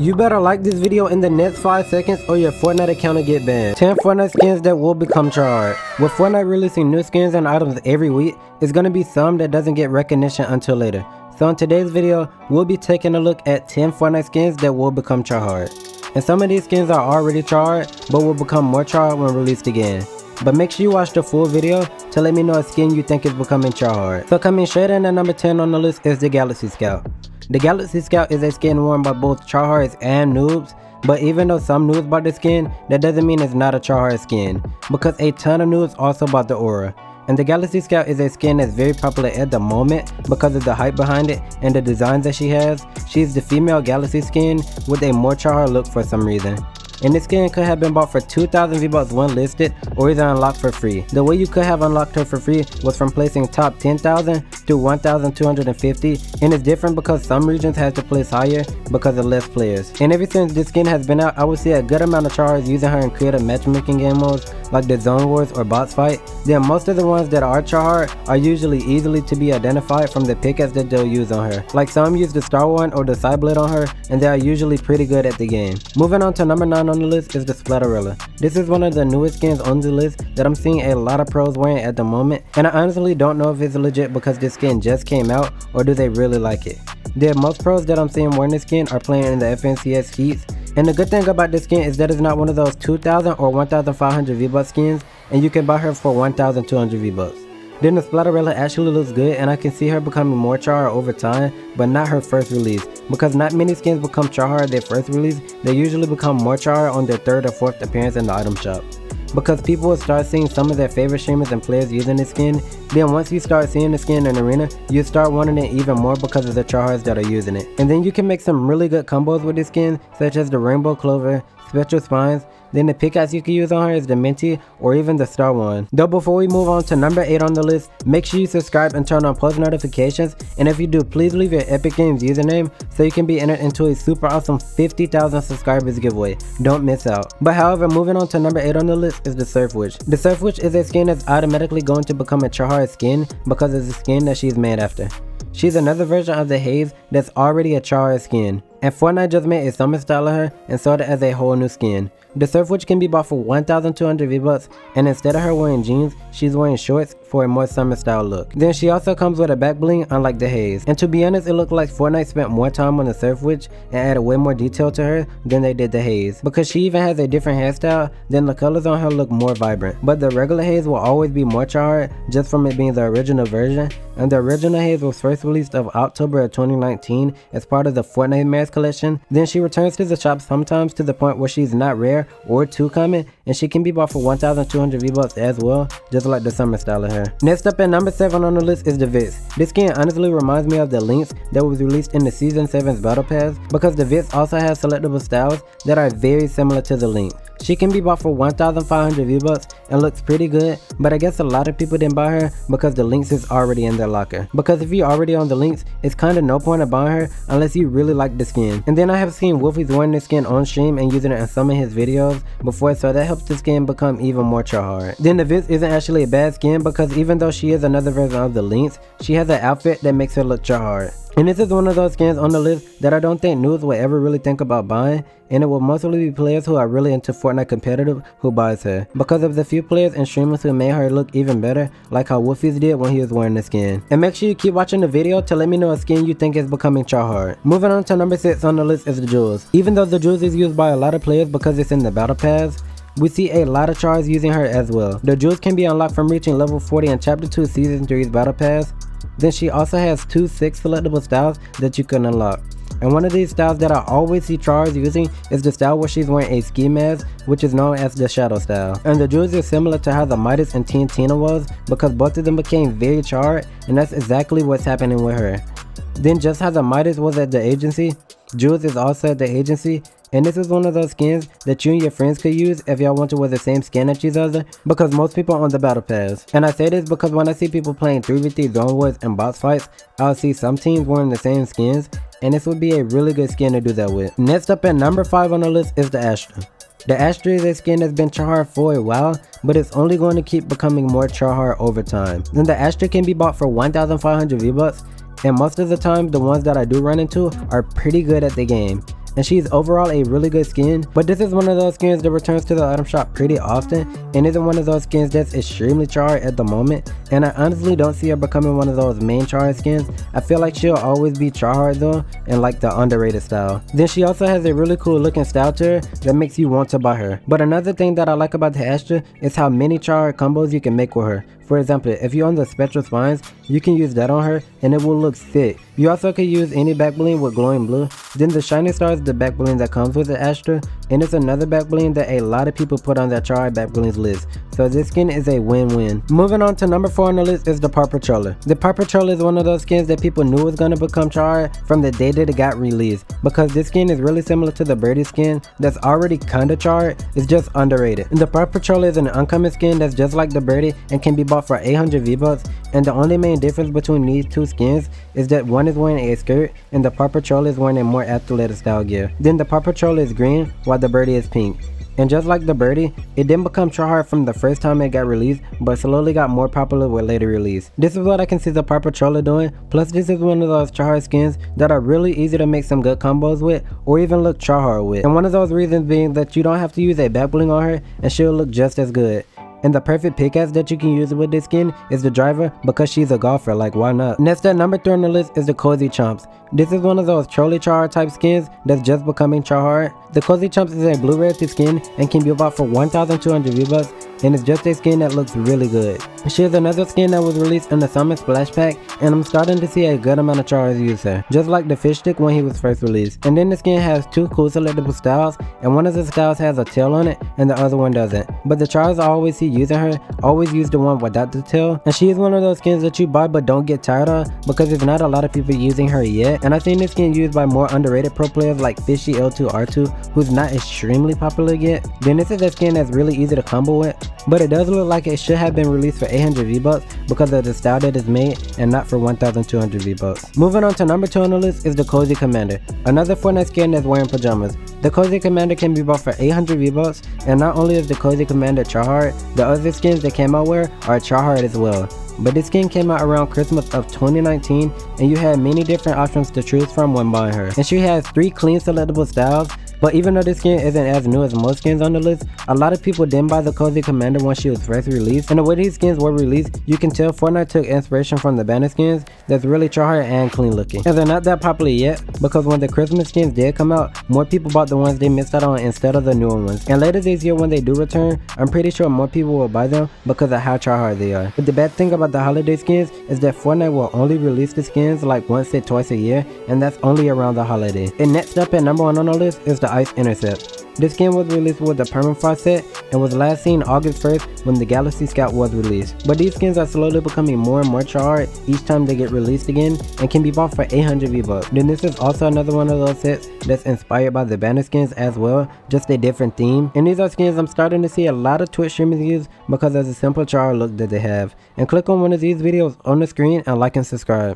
You better like this video in the next 5 seconds or your Fortnite account will get banned. 10 Fortnite skins that will become tryhard. With Fortnite releasing new skins and items every week, it's gonna be some that doesn't get recognition until later. So in today's video, we'll be taking a look at 10 Fortnite skins that will become tryhard. And some of these skins are already tryhard, but will become more tryhard when released again. But make sure you watch the full video to let me know a skin you think is becoming tryhard. So coming straight in at number 10 on the list is the Galaxy Scout. The Galaxy Scout is a skin worn by both tryhards and noobs, but even though some noobs bought the skin, that doesn't mean it's not a tryhard skin, because a ton of noobs also bought the aura. And the Galaxy Scout is a skin that's very popular at the moment because of the hype behind it and the designs that she has. She's the female Galaxy skin with a more tryhard look for some reason. And this skin could have been bought for 2,000 V-Bucks when listed, or either unlocked for free. The way you could have unlocked her for free was from placing top 10,000 to 1,250, and it's different because some regions have to place higher because of less players. And ever since this skin has been out, I would see a good amount of tryhards using her in creative matchmaking game modes like the Zone Wars or Bots Fight. Then most of the ones that are tryhard are usually easily to be identified from the pickaxe that they'll use on her. Like some use the Star One or the Side Blade on her, and they are usually pretty good at the game. Moving on to number 9 on the list is the Splatterella. This is one of the newest skins on the list that I'm seeing a lot of pros wearing at the moment, and I honestly don't know if it's legit because this skin just came out or do they really like it. The most pros that I'm seeing wearing this skin are playing in the FNCS heats, and the good thing about this skin is that it's not one of those 2,000 or 1,500 V-Bucks skins, and you can buy her for 1,200 V-Bucks. Then the Splatterella actually looks good, and I can see her becoming more tryhard over time, but not her first release, because not many skins become tryhard their first release. They usually become more tryhard on their 3rd or 4th appearance in the item shop. Because people will start seeing some of their favorite streamers and players using this skin, then once you start seeing the skin in arena, you start wanting it even more because of the tryhards that are using it. And then you can make some really good combos with this skin, such as the Rainbow Clover, Spectral Spines. Then the pickaxe you can use on her is the Minty or even the Star One. Though before we move on to number 8 on the list, make sure you subscribe and turn on post notifications, and if you do, please leave your Epic Games username so you can be entered into a super awesome 50,000 subscribers giveaway. Don't miss out. But however, moving on to number 8 on the list is the Surf Witch. The Surf Witch is a skin that's automatically going to become a tryhard skin because it's the skin that she's made after. She's another version of the Haze that's already a tryhard skin, and Fortnite just made a summer style of her and sold it as a whole new skin. The Surf Witch can be bought for 1,200 V-Bucks, and instead of her wearing jeans, she's wearing shorts for a more summer style look. Then she also comes with a back bling unlike the Haze. And to be honest, it looked like Fortnite spent more time on the Surf Witch and added way more detail to her than they did the Haze. Because she even has a different hairstyle, then the colors on her look more vibrant. But the regular Haze will always be more tryhard just from it being the original version. And the original Haze was first released of October of 2019 as part of the Fortnite Mask collection. Then she returns to the shop sometimes to the point where she's not rare or too common, and she can be bought for 1,200 V-Bucks as well, just like the summer style of her. Next up at number 7 on the list is the Vits. This skin honestly reminds me of the Lynx that was released in the Season 7's Battle Pass, because the Vits also has selectable styles that are very similar to the Lynx. She can be bought for 1,500 V-Bucks and looks pretty good, but I guess a lot of people didn't buy her because the Lynx is already in their locker. Because if you're already on the Lynx, it's kinda no point of buying her unless you really like the skin. And then I have seen Wolfie's wearing this skin on stream and using it in some of his videos before, so that helps the skin become even more tryhard. Then the Vits isn't actually a bad skin because even though she is another version of the Lynx, she has an outfit that makes her look tryhard. And this is one of those skins on the list that I don't think noobs will ever really think about buying, and it will mostly be players who are really into Fortnite competitive who buys her, because of the few players and streamers who made her look even better, like how Wolfie's did when he was wearing the skin. And make sure you keep watching the video to let me know a skin you think is becoming tryhard. Moving on to number 6 on the list is the Jewels. Even though the Jewels is used by a lot of players because it's in the Battle Pass, we see a lot of tryhards using her as well. The Jewels can be unlocked from reaching level 40 in Chapter 2 Season 3's Battle Pass. Then she also has 2 6 selectable styles that you can unlock. And one of these styles that I always see tryhards using is the style where she's wearing a ski mask, which is known as the Shadow style. And the Jewels is similar to how the Midas and Tina was, because both of them became very tryhard, and that's exactly what's happening with her. Then just how the Midas was at the agency, Jewels is also at the agency, and this is one of those skins that you and your friends could use if y'all want to wear the same skin as each other, because most people are on the Battle Pass. And I say this because when I see people playing 3v3 Zone Wars and boss fights, I'll see some teams wearing the same skins, and this would be a really good skin to do that with. Next up at number 5 on the list is the Astra. The Astra is a skin that's been tryhard for a while, but it's only going to keep becoming more tryhard over time. Then the Astra can be bought for 1,500 V-Bucks, and most of the time the ones that I do run into are pretty good at the game. and she's overall a really good skin, but this is one of those skins that returns to the item shop pretty often and isn't one of those skins that's extremely charred at the moment, and I honestly don't see her becoming one of those main charred skins. I feel like she'll always be Tryhard though, and like the underrated style. Then she also has a really cool looking style to her that makes you want to buy her. But another thing that I like about the Astra is how many Tryhard combos you can make with her. For example, if you're on the Spectral Spines, you can use that on her and it will look sick. You also can use any back bling with glowing blue. Then the Shining Star is the back bling that comes with the Astra, and it's another back bling that a lot of people put on their Tryhard back blings list. So this skin is a win-win. Moving on to number 4 on the list is the Paw Patroller. The Paw Patroller is one of those skins that people knew was going to become Tryhard from the day that it got released, because this skin is really similar to the Birdie skin that's already kinda charred, it's just underrated. And the Paw Patroller is an uncommon skin that's just like the Birdie and can be bought for 800 V-Bucks, and the only main difference between these two skins is that one is wearing a skirt and the Paw Patroller is wearing a more athletic style gear. Then the Paw Patroller is green while the Birdie is pink. And just like the Birdie, it didn't become Tryhard from the first time it got released, but slowly got more popular with later release. This is what I can see the Paw Patroller doing, plus this is one of those Tryhard skins that are really easy to make some good combos with, or even look Tryhard with. And one of those reasons being that you don't have to use a back bling on her and she'll look just as good. And the perfect pickaxe that you can use with this skin is the Driver, because she's a golfer, like why not? Next at number 3 on the list is the Cozy Chomps. This is one of those trolley Tryhard type skins that's just becoming Tryhard. The Cozy Chomps is a blue rarity skin and can be bought for 1,200 V-Bucks, and it's just a skin that looks really good. She is another skin that was released in the Summer Splash Pack, and I'm starting to see a good amount of Tryhards use her, just like the Fish Stick when he was first released. And then the skin has 2 cool selectable styles, and one of the styles has a tail on it and the other one doesn't. But the Tryhards I always see using her always use the one without the tail, and she is one of those skins that you buy but don't get tired of, because there's not a lot of people using her yet. And I've seen this skin used by more underrated pro players like Fishy L2R2, who's not extremely popular yet. Then this is a skin that's really easy to combo with, but it does look like it should have been released for 800 V-Bucks because of the style that it's made and not for 1,200 V-Bucks. Moving on to number 2 on the list is the Cozy Commander, another Fortnite skin that's wearing pajamas. The Cozy Commander can be bought for 800 V-Bucks, and not only is the Cozy Commander Tryhard, the other skins that came out with are Tryhard as well. But this skin came out around Christmas of 2019, and you had many different options to choose from when buying her. And she has 3 clean selectable styles. But even though this skin isn't as new as most skins on the list, a lot of people didn't buy the Cozy Commander when she was first released. And the way these skins were released, you can tell Fortnite took inspiration from the banner skins that's really Tryhard and clean looking. And they're not that popular yet, because when the Christmas skins did come out, more people bought the ones they missed out on instead of the newer ones. And later this year when they do return, I'm pretty sure more people will buy them because of how Tryhard they are. But the bad thing about the holiday skins is that Fortnite will only release the skins like once or twice a year, and that's only around the holiday. And next up at number 1 on the list is the Ice Intercept. This skin was released with the Permafrost set and was last seen August 1st when the Galaxy Scout was released. But these skins are slowly becoming more and more Tryhard each time they get released again, and can be bought for 800 V-Bucks. Then this is also another one of those sets that's inspired by the banner skins as well, just a different theme. And these are skins I'm starting to see a lot of Twitch streamers use because of the simple Tryhard look that they have. And click on one of these videos on the screen and like and subscribe.